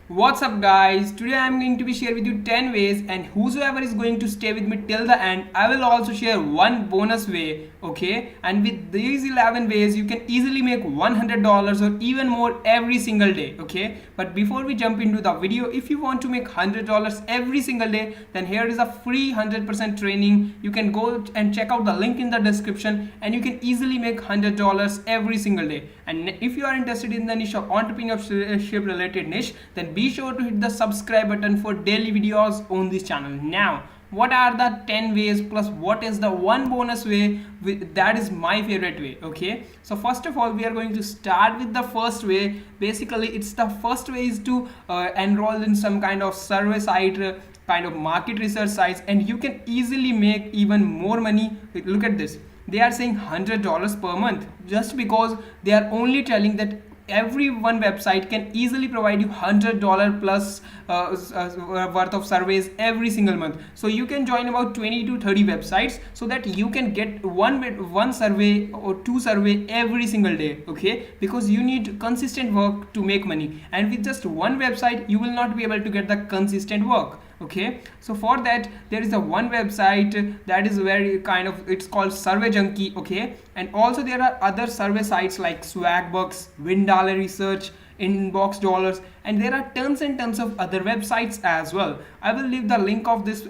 What's up guys, today I'm going to be share with you 10 ways, and whosoever is going to stay with me till the end, I will also share one bonus way. Okay, and with these 11 ways you can easily make $100 or even more every single day. Okay, but before we jump into the video, if you want to make $100 every single day, then here is a free 100% training. You can go and check out the link in the description and you can easily make $100 every single day. And if you are interested in the niche of entrepreneurship related niche, then be sure to hit the subscribe button for daily videos on this channel. Now, what are the 10 ways plus what is the one bonus way that is my favorite way? Okay, so first of all, we are going to start with the first way. Basically, it's the first way is to enroll in some kind of survey site, kind of market research sites, and you can easily make even more money. Look at this, they are saying $100 per month just because they are only telling that every one website can easily provide you $100 plus worth of surveys every single month. So you can join about 20 to 30 websites so that you can get one survey or two survey every single day. Okay, because you need consistent work to make money, and with just one website you will not be able to get the consistent work. Okay, so for that there is a one website that is very kind of, it's called Survey Junkie. Okay, and also there are other survey sites like Swagbucks, Windala Research, Inbox Dollars, and there are tons and tons of other websites as well. I will leave the link of this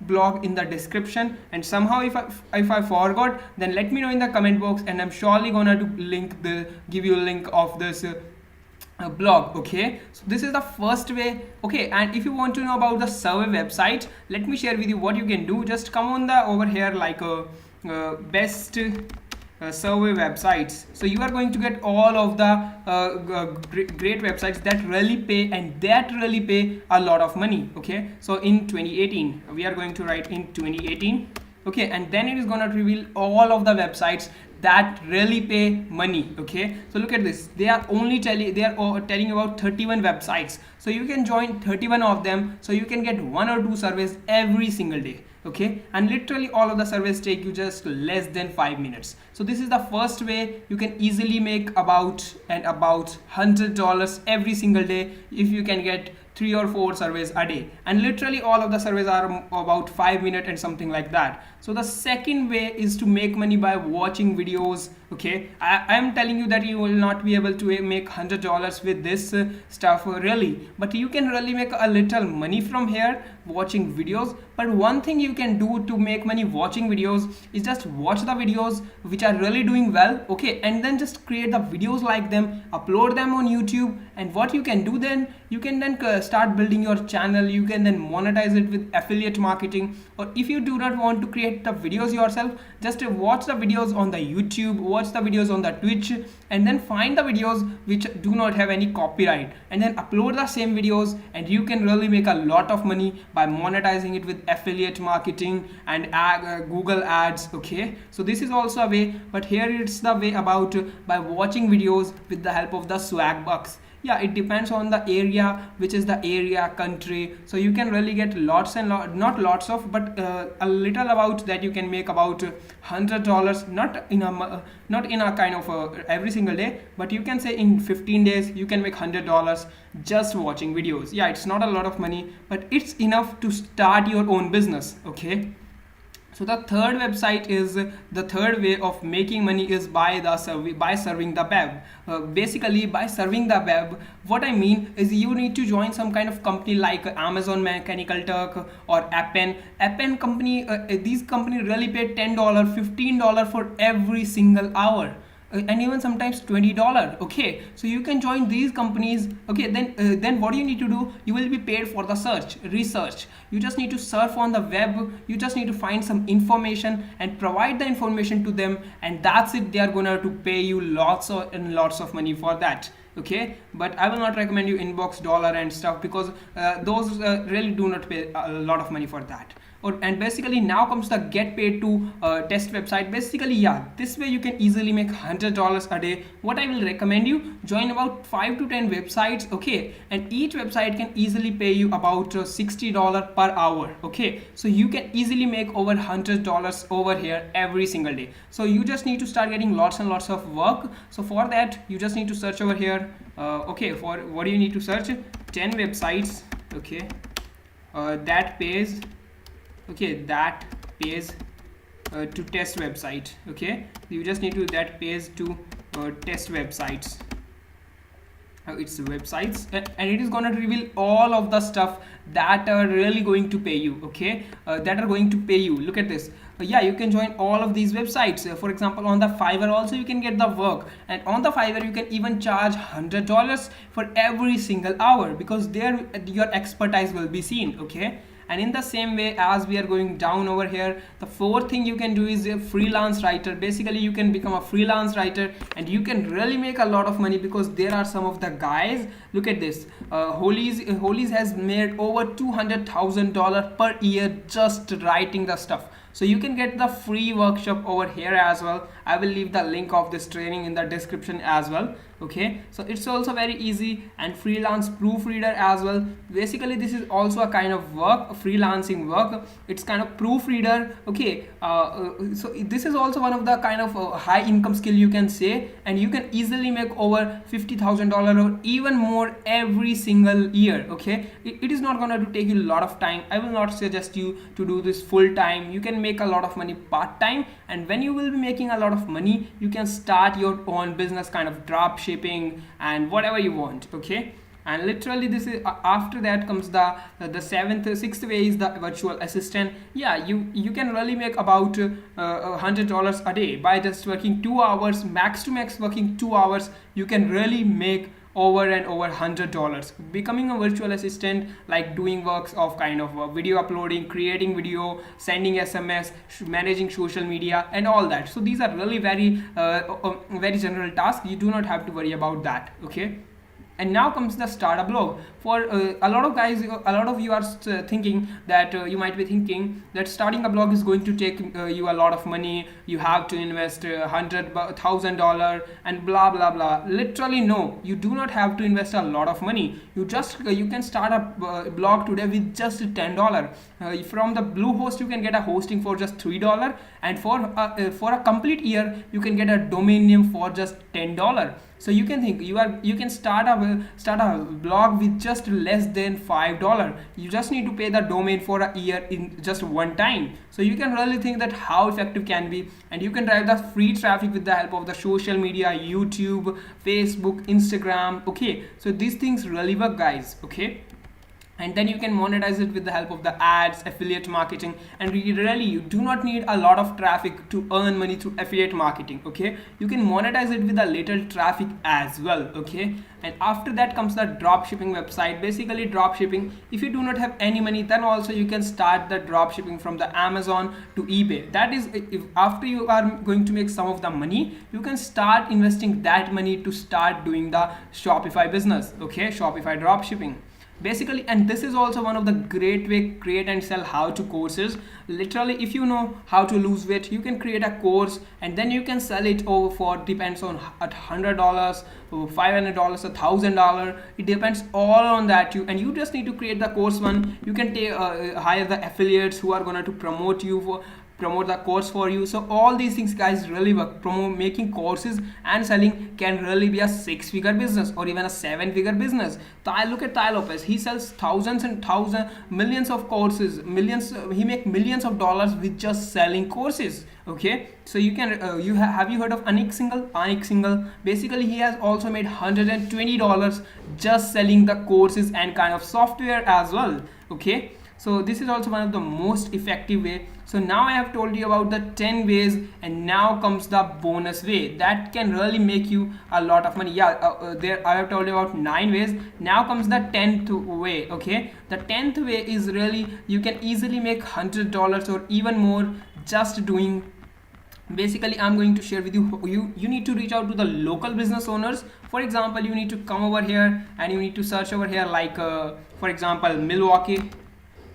blog in the description, and somehow if I forgot, then let me know in the comment box, and I'm surely gonna give you a link of this blog. Okay, so this is the first way. Okay, and if you want to know about the survey website, let me share with you what you can do. Just come on the over here like a best survey websites. So you are going to get all of the great websites that really pay, and that really pay a lot of money. Okay, so in 2018 we are going to write in 2018. Okay, and then it is gonna reveal all of the websites that really pay money. Okay, so look at this, they are telling about 31 websites, so you can join 31 of them, so you can get one or two surveys every single day. Okay, and literally all of the surveys take you just less than 5 minutes. So this is the first way you can easily make about $100 every single day if you can get 3 or 4 surveys a day, and literally all of the surveys are about 5 minutes and something like that. So the second way is to make money by watching videos. Okay, I am telling you that you will not be able to make $100 with this stuff really, but you can really make a little money from here watching videos. But one thing you can do to make money watching videos is just watch the videos which are really doing well. Okay, and then just create the videos like them, upload them on YouTube, and what you can do then, you can then start building your channel. You can then monetize it with affiliate marketing, or if you do not want to create the videos yourself, just watch the videos on the YouTube, watch the videos on the Twitch, and then find the videos which do not have any copyright, and then upload the same videos, and you can really make a lot of money by monetizing it with affiliate marketing and Google ads. Okay, so this is also a way, but here it's the way about by watching videos with the help of the Swagbucks. Yeah, it depends on the area, which is the area, country, so you can really get lots and not lots of, but a little about that you can make about $100, not in a kind of every single day, but you can say in 15 days you can make $100 just watching videos. Yeah, it's not a lot of money, but it's enough to start your own business. Okay, so the third website is the third way of making money is by serving the web. Basically, by serving the web, what I mean is you need to join some kind of company like Amazon Mechanical Turk or Appen. Appen company, these companies really pay $10, $15 for every single hour. And even sometimes $20. Okay, so you can join these companies. Okay, then what you need to do, you will be paid for the research. You just need to surf on the web, you just need to find some information and provide the information to them, and that's it. They are gonna to pay you lots of money for that. Okay, but I will not recommend you Inbox Dollar and stuff, because those really do not pay a lot of money for that. And basically now comes the get paid to test website. Basically, yeah, this way you can easily make $100 a day. What I will recommend you, join about 5 to 10 websites, okay, and each website can easily pay you about $60 per hour, okay. So you can easily make over $100 over here every single day. So you just need to start getting lots and lots of work. So for that you just need to search over here, okay, for what do you need to search? 10 websites, okay, that pays, okay, that pays to test website, okay. You just need to that pays to test websites. It's websites, and it is going to reveal all of the stuff that are really going to pay you, okay, that are going to pay you. Look at this. Yeah, you can join all of these websites. For example, on the Fiverr also you can get the work, and on the Fiverr you can even charge $100 for every single hour, because there your expertise will be seen, okay. And in the same way, as we are going down over here, the fourth thing you can do is a freelance writer. Basically you can become a freelance writer and you can really make a lot of money, because there are some of the guys, look at this, Holies has made over $200,000 per year just writing the stuff. So you can get the free workshop over here as well. I will leave the link of this training in the description as well, okay. So it's also very easy, and freelance proofreader as well. Basically this is also a kind of work, a freelancing work. It's kind of proofreader, okay. So this is also one of the kind of high income skill you can say, and you can easily make over $50,000 or even more every single year, okay. It is not going to take you a lot of time. I will not suggest you to do this full time. You can make a lot of money part time, and when you will be making a lot of money, you can start your own business, kind of drop shipping and whatever you want, okay. And literally this is after that comes the sixth way is the virtual assistant. Yeah, you can really make about $100 a day by just working 2 hours, max to max working 2 hours. You can really make over and over $100 becoming a virtual assistant, like doing works of kind of video uploading, creating video, sending SMS, managing social media and all that. So these are really very very general tasks. You do not have to worry about that, okay. And now comes the startup blog. For a lot of guys, a lot of you are thinking that you might be thinking that starting a blog is going to take you a lot of money. You have to invest $100,000 and blah blah blah. Literally no, you do not have to invest a lot of money. You can start a blog today with just $10. From the Bluehost you can get a hosting for just $3, and for a complete year you can get a domain name for just $10. So you can think you can start a blog with just less than $5. You just need to pay the domain for a year in just one time. So you can really think that how effective can be, and you can drive the free traffic with the help of the social media, YouTube, Facebook, Instagram, okay. So these things really work, guys, okay. And then you can monetize it with the help of the ads, affiliate marketing, and really you do not need a lot of traffic to earn money through affiliate marketing, okay. You can monetize it with a little traffic as well, okay. And after that comes the drop shipping website. Basically drop shipping, if you do not have any money, then also you can start the drop shipping from the Amazon to eBay. That is, if after you are going to make some of the money, you can start investing that money to start doing the Shopify business, okay, Shopify drop shipping. Basically, and this is also one of the great way create and sell how to courses. Literally, if you know how to lose weight, you can create a course and then you can sell it over for, depends on $100, $500, $1,000. It depends all on that. You just need to create the course one. You can hire the affiliates who are going to promote the course for you. So all these things, guys, really work. Making courses and selling can really be a 6-figure business or even a 7-figure business. Look at Tai Lopez. He sells thousands and thousands, millions of courses, he make millions of dollars with just selling courses, okay. So you can have you heard of Anik Singhal? Basically he has also made $120 just selling the courses and kind of software as well, okay. So this is also one of the most effective way. So now I have told you about the 10 ways, and now comes the bonus way that can really make you a lot of money. Yeah, there I have told you about 9 ways. Now comes the 10th way, okay. The 10th way is really, you can easily make $100 or even more just doing. Basically I'm going to share with you, you need to reach out to the local business owners. For example, you need to come over here and you need to search over here, like for example Milwaukee.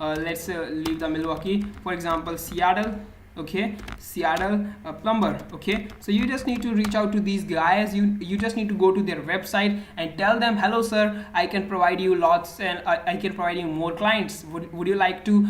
let's leave the Milwaukee, for example, Seattle. Okay, Seattle plumber. Okay, so you just need to reach out to these guys. You just need to go to their website and tell them, hello sir, I can provide you lots, and I can provide you more clients. Would you like to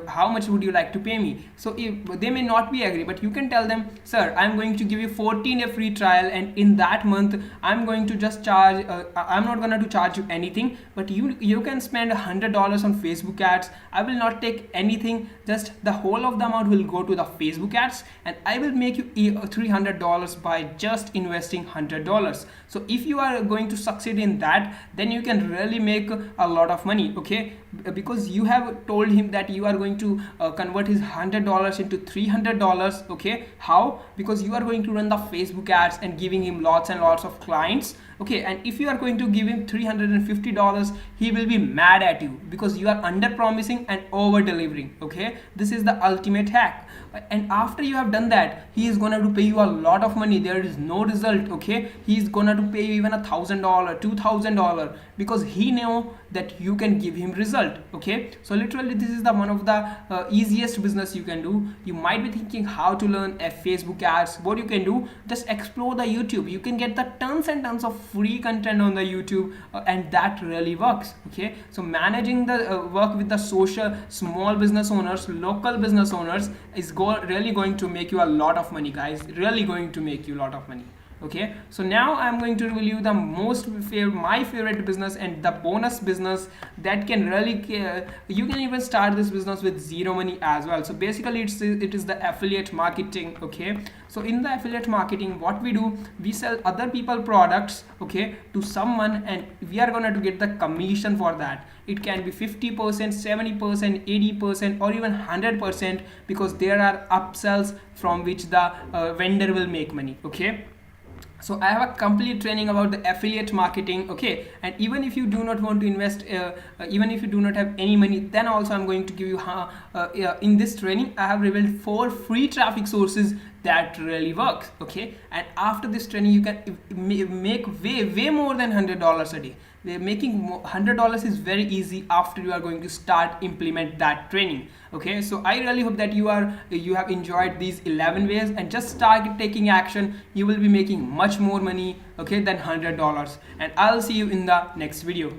how much would you like to pay me? So if they may not be agree, but you can tell them, sir, I'm going to give you 14-day free trial, and in that month I'm going to just charge I'm not gonna to charge you anything, but you can spend $100 on Facebook ads. I will not take anything, just the whole of the amount will go to the Facebook ads, and I will make you $300 by just investing $100. So if you are going to succeed in that, then you can really make a lot of money. Okay, because you have told him that you are going to convert his $100 into $300. Okay, how? Because you are going to run the Facebook ads and giving him lots and lots of clients. Okay, and if you are going to give him $350, he will be mad at you because you are under promising and over delivering. Okay, this is the ultimate hack. And after you have done that, he is gonna to pay you a lot of money. There is no result. Okay, he is gonna to pay you even $1,000, $2,000, because he know that you can give him result. Okay, so literally this is the one of the easiest business you can do. You might be thinking how to learn a Facebook ads. What you can do, just explore the YouTube. You can get the tons and tons of free content on the YouTube, and that really works. Okay, so managing the work with the social small business owners, local business owners is really going to make you a lot of money, guys. Really going to make you a lot of money. Okay, so now I'm going to reveal you the my favorite business and the bonus business that can really you can even start this business with zero money as well. So basically it is the affiliate marketing. Okay, so in the affiliate marketing, what we do, we sell other people products, okay, to someone, and we are going to get the commission for that. It can be 50%, 70%, 80%, or even 100%, because there are upsells from which the vendor will make money. Okay, so I have a complete training about the affiliate marketing. Okay, and even if you do not want to invest, even if you do not have any money, then also I'm going to give you in this training I have revealed 4 free traffic sources that really works. Okay, and after this training you can make way more than $100 a day. Making $100 is very easy after you are going to start implement that training. Okay, so I really hope that you have enjoyed these 11 ways, and just start taking action. You will be making much more money, okay, than $100. And I'll see you in the next video.